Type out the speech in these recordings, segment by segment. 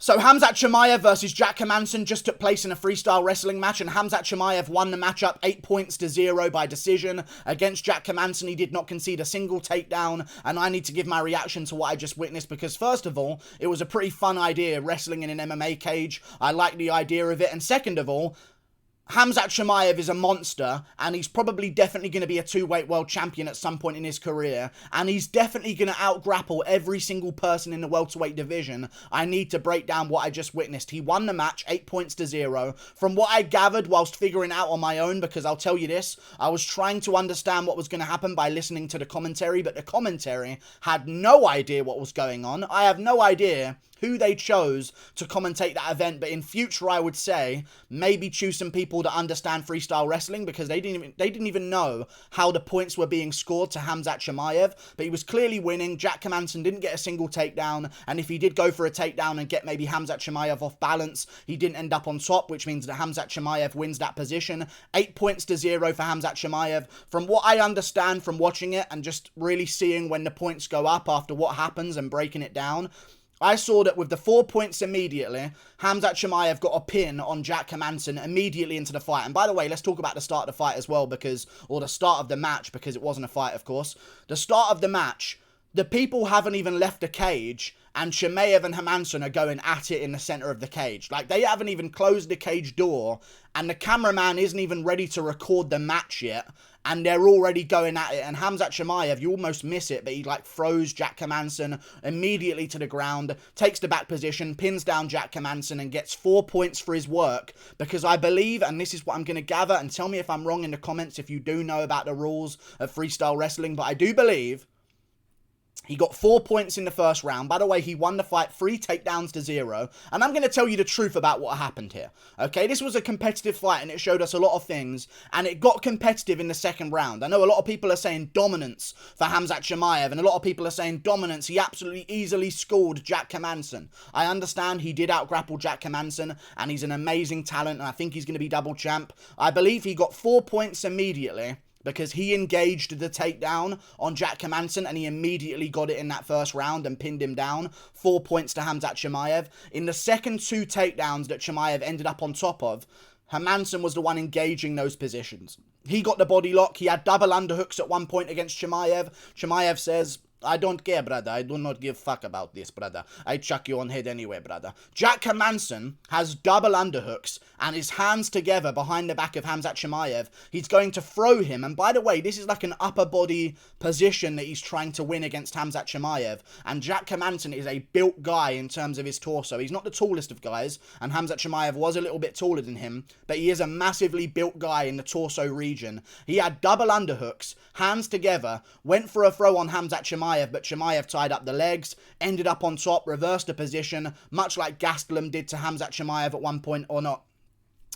So Khamzat Chimaev versus Jack Hermansson just took place in a freestyle wrestling match, and Khamzat Chimaev won the matchup 8-0 by decision. Against Jack Hermansson, he did not concede a single takedown, and I need to give my reaction to what I just witnessed because, first of all, it was a pretty fun idea, wrestling in an MMA cage. I like the idea of it, and second of all, Khamzat Chimaev is a monster, and he's probably definitely going to be a two-weight world champion at some point in his career, and he's definitely going to out-grapple every single person in the welterweight division. I need to break down what I just witnessed. He won the match 8-0. From what I gathered whilst figuring out on my own, because I'll tell you this, I was trying to understand what was going to happen by listening to the commentary, but the commentary had no idea what was going on. I have no idea who they chose to commentate that event, but in future I would say maybe choose some people that understand freestyle wrestling, because they didn't even know how the points were being scored to Khamzat Chimaev, but he was clearly winning. Jack Hermansson didn't get a single takedown, and if he did go for a takedown and get maybe Khamzat Chimaev off balance, he didn't end up on top, which means that Khamzat Chimaev wins that position. 8-0 for Khamzat Chimaev. From what I understand from watching it and just really seeing when the points go up after what happens and breaking it down, I saw that with the 4 points immediately, Khamzat Chimaev got a pin on Jack Hermansson immediately into the fight. And by the way, let's talk about the start of the fight as well, or the start of the match, because it wasn't a fight, of course. The start of the match, the people haven't even left the cage, and Chimaev and Hermansson are going at it in the center of the cage. Like, they haven't even closed the cage door, and the cameraman isn't even ready to record the match yet, and they're already going at it. And Khamzat Chimaev, you almost miss it, but he like throws Jack Hermansson immediately to the ground, takes the back position, pins down Jack Hermansson, and gets 4 points for his work, because I believe, and this is what I'm going to gather, and tell me if I'm wrong in the comments if you do know about the rules of freestyle wrestling, but I do believe he got 4 points in the first round. By the way, he won the fight 3 takedowns to 0. And I'm going to tell you the truth about what happened here. Okay, this was a competitive fight and it showed us a lot of things. And it got competitive in the second round. I know a lot of people are saying dominance for Khamzat Chimaev. And a lot of people are saying dominance. He absolutely easily schooled Jack Hermansson. I understand he did out-grapple Jack Hermansson. And he's an amazing talent. And I think he's going to be double champ. I believe he got 4 points immediately, because he engaged the takedown on Jack Hermansson and he immediately got it in that first round and pinned him down. 4 points to Khamzat Chimaev. In the second 2 takedowns that Chimaev ended up on top of, Hermansson was the one engaging those positions. He got the body lock. He had double underhooks at one point against Chimaev. Chimaev says, "I don't care, brother. I do not give a fuck about this, brother. I chuck you on head anyway, brother." Jack Hermansson has double underhooks and his hands together behind the back of Khamzat Chimaev. He's going to throw him. And by the way, this is like an upper body position that he's trying to win against Khamzat Chimaev. And Jack Hermansson is a built guy in terms of his torso. He's not the tallest of guys, and Khamzat Chimaev was a little bit taller than him, but he is a massively built guy in the torso region. He had double underhooks, hands together, went for a throw on Khamzat Chimaev, but Chimaev tied up the legs, ended up on top, reversed the position, much like Gastelum did to Khamzat Chimaev at one point, or not.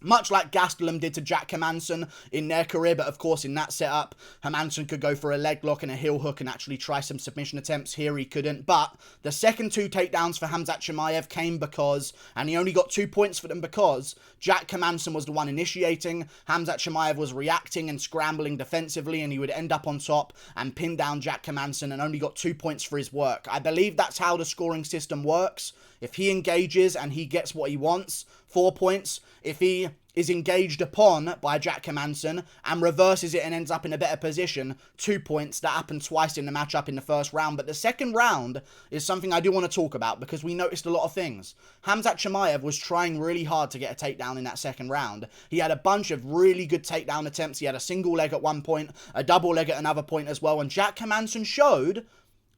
Much like Gastelum did to Jack Hermansson in their career, but of course in that setup, Hermansson could go for a leg lock and a heel hook and actually try some submission attempts. Here he couldn't, but the second 2 takedowns for Khamzat Chimaev came because, and he only got 2 points for them because, Jack Hermansson was the one initiating, Khamzat Chimaev was reacting and scrambling defensively, and he would end up on top and pin down Jack Hermansson and only got 2 points for his work. I believe that's how the scoring system works. If he engages and he gets what he wants, 4 points. If he is engaged upon by Jack Hermansson and reverses it and ends up in a better position, 2 points. That happened twice in the matchup in the first round. But the second round is something I do want to talk about, because we noticed a lot of things. Khamzat Chimaev was trying really hard to get a takedown in that second round. He had a bunch of really good takedown attempts. He had a single leg at one point, a double leg at another point as well. And Jack Hermansson showed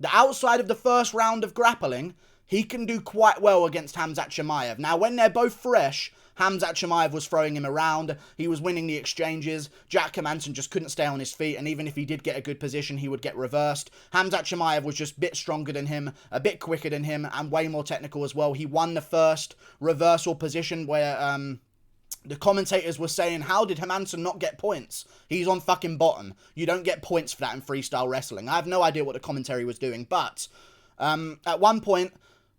that outside of the first round of grappling, he can do quite well against Khamzat Chimaev. Now, when they're both fresh, Khamzat Chimaev was throwing him around. He was winning the exchanges. Jack Hermansson just couldn't stay on his feet, and even if he did get a good position, he would get reversed. Khamzat Chimaev was just a bit stronger than him, a bit quicker than him, and way more technical as well. He won the first reversal position where the commentators were saying, how did Hermansson not get points? He's on fucking bottom. You don't get points for that in freestyle wrestling. I have no idea what the commentary was doing, but at one point,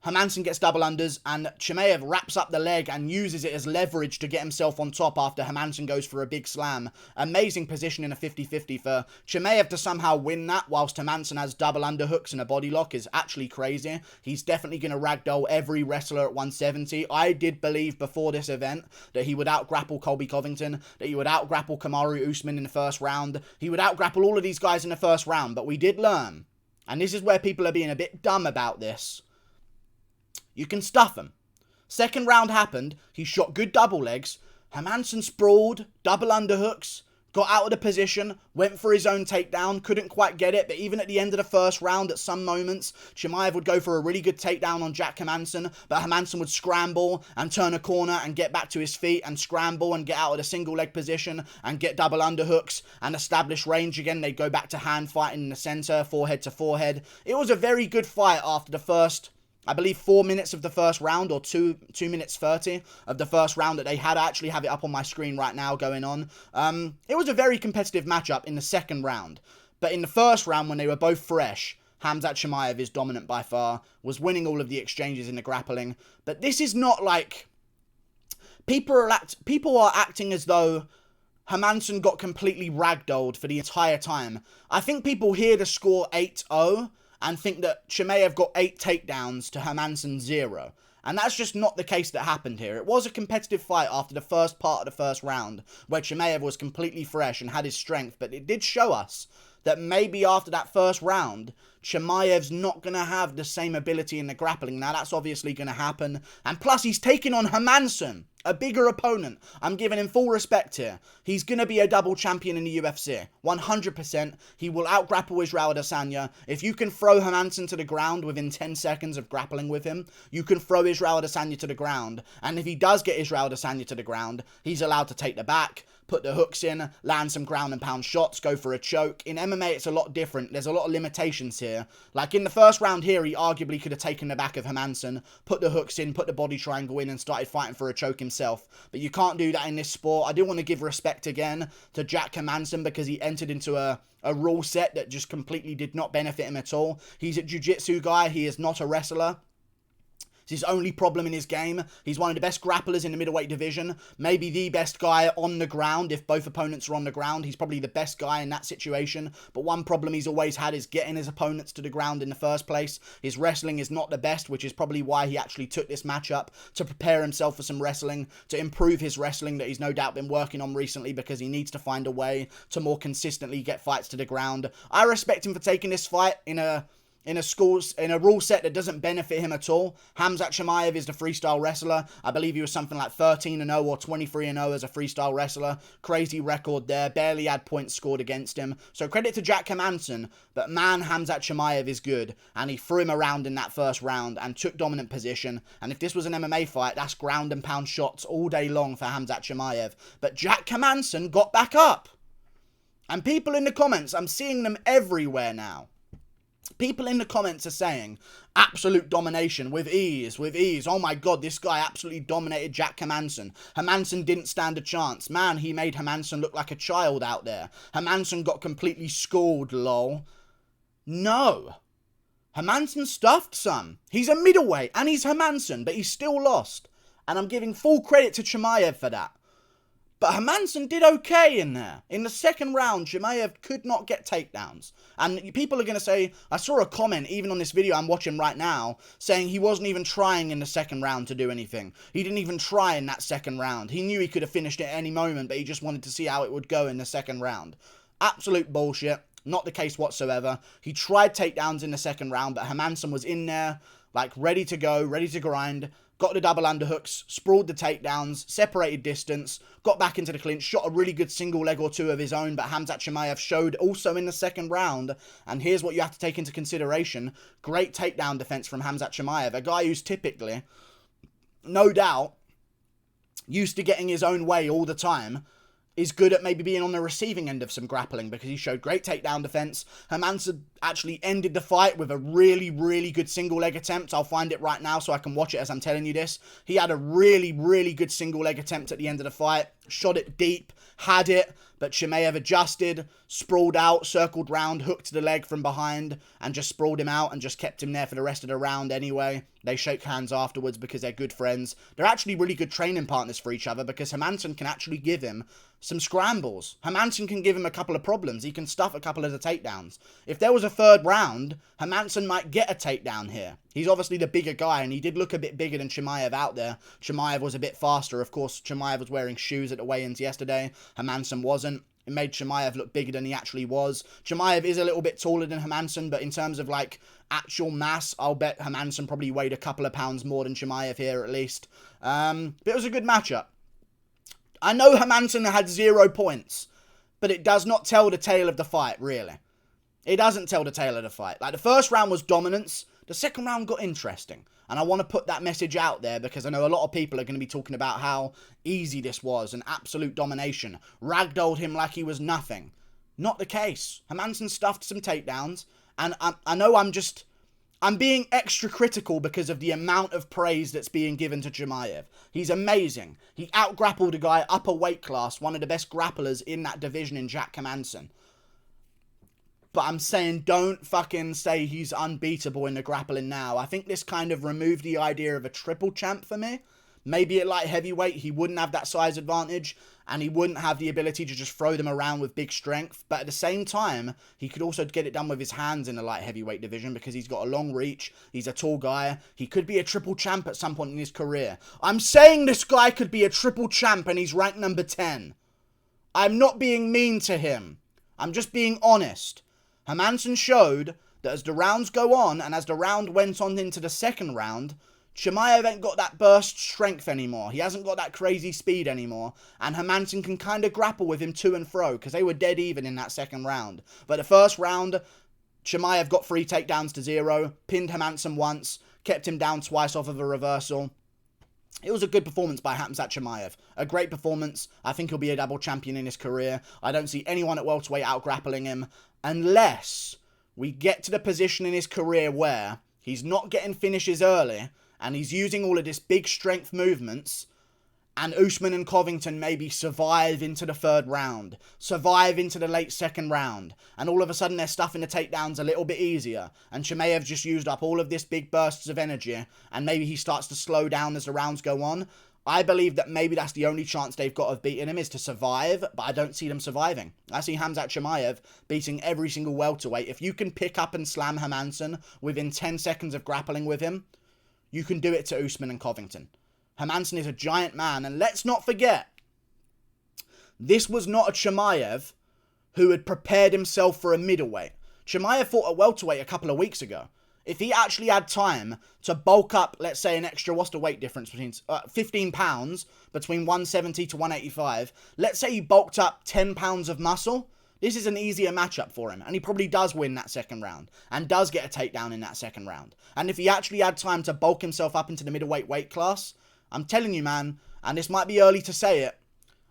Hermansson gets double unders, and Chimaev wraps up the leg and uses it as leverage to get himself on top after Hermansson goes for a big slam. Amazing position in a 50-50 for Chimaev to somehow win that whilst Hermansson has double underhooks and a body lock is actually crazy. He's definitely going to ragdoll every wrestler at 170. I did believe before this event that he would out-grapple Colby Covington, that he would out-grapple Kamaru Usman in the first round. He would out-grapple all of these guys in the first round, but we did learn, and this is where people are being a bit dumb about this, you can stuff him. Second round happened. He shot good double legs. Hermansson sprawled, double underhooks, got out of the position, went for his own takedown, couldn't quite get it, but even at the end of the first round, at some moments, Chimaev would go for a really good takedown on Jack Hermansson, but Hermansson would scramble and turn a corner and get back to his feet and scramble and get out of the single leg position and get double underhooks and establish range again. They'd go back to hand fighting in the center, forehead to forehead. It was a very good fight after the first, I believe, 4 minutes of the first round, or 2 minutes 30 of the first round that they had. I actually have it up on my screen right now going on. It was a very competitive matchup in the second round. But in the first round, when they were both fresh, Khamzat Chimaev is dominant by far, was winning all of the exchanges in the grappling. But this is not like, people are acting as though Hermansson got completely ragdolled for the entire time. I think people hear the score 8-0 and think that Chimaev got 8 takedowns to Hermansson 0. And that's just not the case that happened here. It was a competitive fight after the first part of the first round, where Chimaev was completely fresh and had his strength, but it did show us that maybe after that first round, Chimaev's not going to have the same ability in the grappling. Now, that's obviously going to happen. And plus, he's taking on Hermansson, a bigger opponent. I'm giving him full respect here. He's going to be a double champion in the UFC. 100%. He will out-grapple Israel Adesanya. If you can throw Hermansson to the ground within 10 seconds of grappling with him, you can throw Israel Adesanya to the ground. And if he does get Israel Adesanya to the ground, he's allowed to take the back, put the hooks in, land some ground and pound shots, go for a choke. In MMA, it's a lot different. There's a lot of limitations here. Like in the first round here, he arguably could have taken the back of Hermansson, put the hooks in, put the body triangle in, and started fighting for a choke himself. But you can't do that in this sport. I do want to give respect again to Jack Hermansson because he entered into a rule set that just completely did not benefit him at all. He's a jiu-jitsu guy. He is not a wrestler. It's his only problem in his game. He's one of the best grapplers in the middleweight division. Maybe the best guy on the ground. If both opponents are on the ground, he's probably the best guy in that situation. But one problem he's always had is getting his opponents to the ground in the first place. His wrestling is not the best, which is probably why he actually took this matchup to prepare himself for some wrestling, to improve his wrestling that he's no doubt been working on recently because he needs to find a way to more consistently get fights to the ground. I respect him for taking this fight in a rule set that doesn't benefit him at all. Khamzat Chimaev is the freestyle wrestler. I believe he was something like 13-0 or 23-0 as a freestyle wrestler. Crazy record there. Barely had points scored against him. So credit to Jack Hermansson, but man, Khamzat Chimaev is good. And he threw him around in that first round and took dominant position. And if this was an MMA fight, that's ground and pound shots all day long for Khamzat Chimaev. But Jack Hermansson got back up. And people in the comments, I'm seeing them everywhere now. People in the comments are saying, absolute domination, with ease. Oh my god, this guy absolutely dominated Jack Hermansson. Hermansson didn't stand a chance. Man, he made Hermansson look like a child out there. Hermansson got completely schooled, lol. No. Hermansson stuffed some. He's a middleweight, and he's Hermansson, but he still lost. And I'm giving full credit to Chimaev for that. But Hermansson did okay in there. In the second round, Chimaev could not get takedowns. And people are going to say, I saw a comment, even on this video I'm watching right now, saying he wasn't even trying in the second round to do anything. He didn't even try in that second round. He knew he could have finished it at any moment, but he just wanted to see how it would go in the second round. Absolute bullshit. Not the case whatsoever. He tried takedowns in the second round, but Hermansson was in there, like, ready to go, ready to grind. Got the double underhooks, sprawled the takedowns, separated distance, got back into the clinch, shot a really good single leg or two of his own, but Khamzat Chimaev showed also in the second round, and here's what you have to take into consideration. Great takedown defense from Khamzat Chimaev, a guy who's typically, no doubt, used to getting his own way all the time, is good at maybe being on the receiving end of some grappling because he showed great takedown defense. Hermansson actually ended the fight with a really, really good single leg attempt. I'll find it right now so I can watch it as I'm telling you this. He had a really, really good single leg attempt at the end of the fight. Shot it deep, had it, but Chimaev adjusted, sprawled out, circled round, hooked the leg from behind, and just sprawled him out and just kept him there for the rest of the round anyway. They shake hands afterwards because they're good friends. They're actually really good training partners for each other because Hermansson can actually give him some scrambles. Hermansson can give him a couple of problems. He can stuff a couple of the takedowns. If there was a third round, Hermansson might get a takedown here. He's obviously the bigger guy, and he did look a bit bigger than Chimaev out there. Chimaev was a bit faster. Of course, Chimaev was wearing shoes at the weigh-ins yesterday. Hermansson wasn't. It made Chimaev look bigger than he actually was. Chimaev is a little bit taller than Hermansson, but in terms of, like, actual mass, I'll bet Hermansson probably weighed a couple of pounds more than Chimaev here, at least. But it was a good matchup. I know Hermansson had 0 points, but it does not tell the tale of the fight, really. It doesn't tell the tale of the fight. Like, the first round was dominance. The second round got interesting. And I want to put that message out there because I know a lot of people are going to be talking about how easy this was and absolute domination. Ragdolled him like he was nothing. Not the case. Hermansson stuffed some takedowns. And I know I'm being extra critical because of the amount of praise that's being given to Chimaev. He's amazing. He out-grappled a guy upper weight class, one of the best grapplers in that division in Jack Hermansson. But I'm saying don't fucking say he's unbeatable in the grappling now. I think this kind of removed the idea of a triple champ for me. Maybe at light heavyweight, he wouldn't have that size advantage, and he wouldn't have the ability to just throw them around with big strength. But at the same time, he could also get it done with his hands in the light heavyweight division because he's got a long reach. He's a tall guy. He could be a triple champ at some point in his career. I'm saying this guy could be a triple champ and he's ranked number 10. I'm not being mean to him. I'm just being honest. Hermansson showed that as the rounds go on, and as the round went on into the second round, Chimaev ain't got that burst strength anymore. He hasn't got that crazy speed anymore. And Hermansson can kind of grapple with him to and fro, because they were dead even in that second round. But the first round, Chimaev got 3 takedowns to 0, pinned Hermansson once, kept him down twice off of a reversal. It was a good performance by Khamzat Chimaev. A great performance. I think he'll be a double champion in his career. I don't see anyone at welterweight out-grappling him. Unless we get to the position in his career where he's not getting finishes early and he's using all of this big strength movements, and Usman and Covington maybe survive into the third round, survive into the late second round, and all of a sudden they're stuffing the takedowns a little bit easier, and Chimaev just used up all of this big bursts of energy, and maybe he starts to slow down as the rounds go on. I believe that maybe that's the only chance they've got of beating him is to survive, but I don't see them surviving. I see Khamzat Chimaev beating every single welterweight. If you can pick up and slam Hermansson within 10 seconds of grappling with him, you can do it to Usman and Covington. Hermansson is a giant man, and let's not forget, this was not a Chimaev who had prepared himself for a middleweight. Chimaev fought at welterweight a couple of weeks ago. If he actually had time to bulk up, let's say, an extra, what's the weight difference between 15 pounds between 170 to 185, let's say he bulked up 10 pounds of muscle, this is an easier matchup for him, and he probably does win that second round, and does get a takedown in that second round. And if he actually had time to bulk himself up into the middleweight weight class, I'm telling you, man, and this might be early to say it,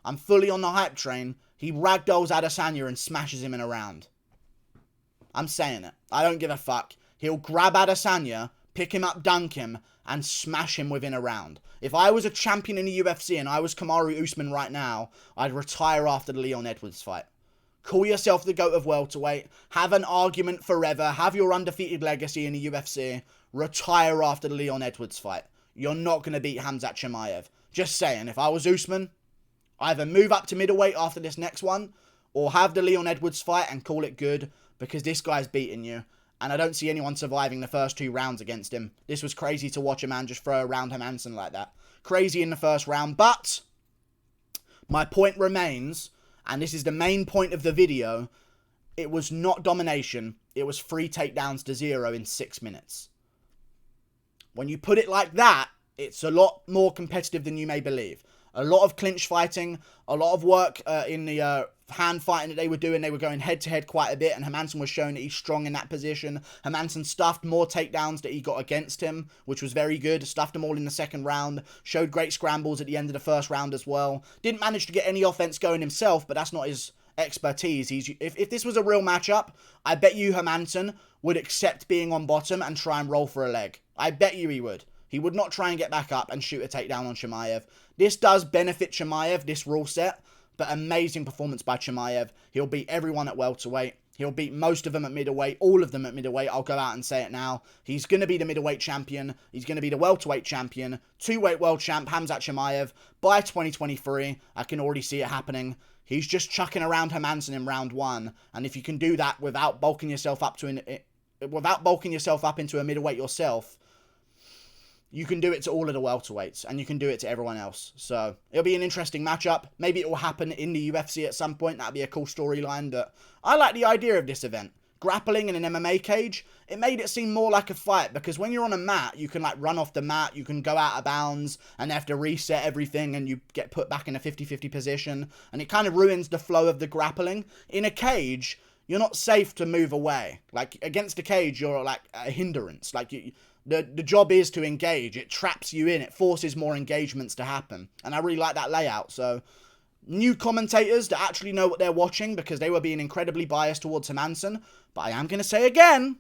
I'm fully on the hype train, he ragdolls Adesanya and smashes him in a round. I'm saying it. I don't give a fuck. He'll grab Adesanya, pick him up, dunk him, and smash him within a round. If I was a champion in the UFC and I was Kamaru Usman right now, I'd retire after the Leon Edwards fight. Call yourself the GOAT of welterweight, have an argument forever, have your undefeated legacy in the UFC, retire after the Leon Edwards fight. You're not going to beat Khamzat Chimaev. Just saying, if I was Usman, either move up to middleweight after this next one, or have the Leon Edwards fight and call it good, because this guy's beating you. And I don't see anyone surviving the first 2 rounds against him. This was crazy to watch a man just throw around Hermansson like that. Crazy in the first round, but my point remains, and this is the main point of the video, it was not domination, it was 3 takedowns to 0 in 6 minutes. When you put it like that, it's a lot more competitive than you may believe. A lot of clinch fighting, a lot of work in the hand fighting that they were doing. They were going head-to-head quite a bit, and Hermansson was showing that he's strong in that position. Hermansson stuffed more takedowns that he got against him, which was very good. Stuffed them all in the second round. Showed great scrambles at the end of the first round as well. Didn't manage to get any offense going himself, but that's not his expertise. If this was a real matchup, I bet you Hermansson would accept being on bottom and try and roll for a leg. I bet you he would. He would not try and get back up and shoot a takedown on Chimaev. This does benefit Chimaev, this rule set, but amazing performance by Chimaev. He'll beat everyone at welterweight. He'll beat most of them at middleweight, all of them at middleweight. I'll go out and say it now. He's going to be the middleweight champion. He's going to be the welterweight champion. 2-weight world champ, Khamzat Chimaev, by 2023. I can already see it happening. He's just chucking around Hermansson in round 1. And if you can do that without bulking yourself up into a middleweight yourself, you can do it to all of the welterweights, and you can do it to everyone else. So, it'll be an interesting matchup. Maybe it will happen in the UFC at some point. That'd be a cool storyline, but I like the idea of this event. Grappling in an MMA cage, it made it seem more like a fight, because when you're on a mat, you can, like, run off the mat, you can go out of bounds, and they have to reset everything, and you get put back in a 50-50 position, and it kind of ruins the flow of the grappling. In a cage, you're not safe to move away. Like, against a cage, you're, like, a hindrance. Like, the job is to engage. It traps you in. It forces more engagements to happen. And I really like that layout. So, new commentators that actually know what they're watching, because they were being incredibly biased towards Hermansson. But I am going to say again,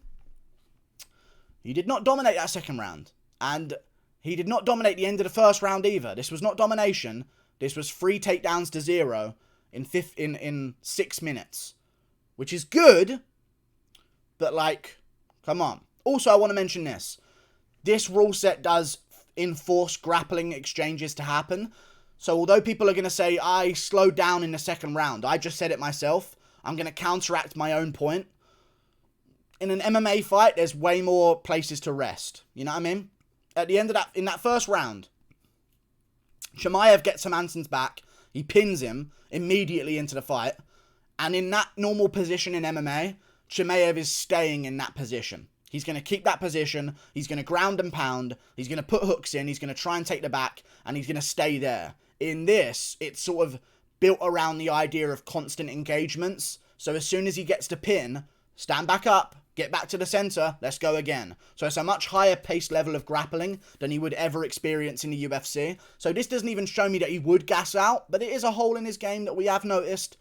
he did not dominate that second round. And he did not dominate the end of the first round either. This was not domination. This was 3 takedowns to 0 in 6 minutes. Which is good, but, like, come on. Also, I want to mention this. This rule set does enforce grappling exchanges to happen. So, although people are going to say, I slowed down in the second round, I just said it myself. I'm going to counteract my own point. In an MMA fight, there's way more places to rest. You know what I mean? At the end of that, in that first round, Chimaev gets Hermansson's back. He pins him immediately into the fight. And in that normal position in MMA, Chimaev is staying in that position. He's going to keep that position. He's going to ground and pound. He's going to put hooks in. He's going to try and take the back. And he's going to stay there. In this, it's sort of built around the idea of constant engagements. So as soon as he gets to pin, stand back up, get back to the center, let's go again. So it's a much higher pace level of grappling than he would ever experience in the UFC. So this doesn't even show me that he would gas out. But it is a hole in his game that we have noticed.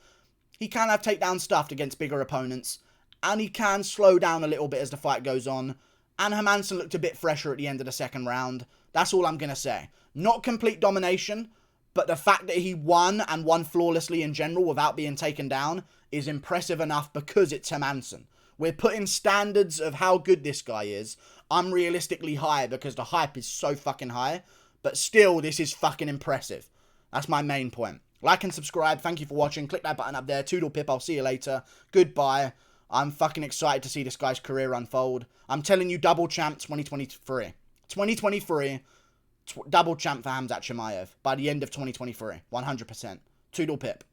He can have takedown stuffed against bigger opponents. And he can slow down a little bit as the fight goes on. And Hermansson looked a bit fresher at the end of the second round. That's all I'm going to say. Not complete domination, but the fact that he won and won flawlessly in general without being taken down is impressive enough because it's Hermansson. We're putting standards of how good this guy is unrealistically high because the hype is so fucking high. But still, this is fucking impressive. That's my main point. Like and subscribe. Thank you for watching. Click that button up there. Toodle pip. I'll see you later. Goodbye. I'm fucking excited to see this guy's career unfold. I'm telling you, double champ 2023. 2023, double champ for Khamzat Chimaev by the end of 2023. 100%. Toodle pip.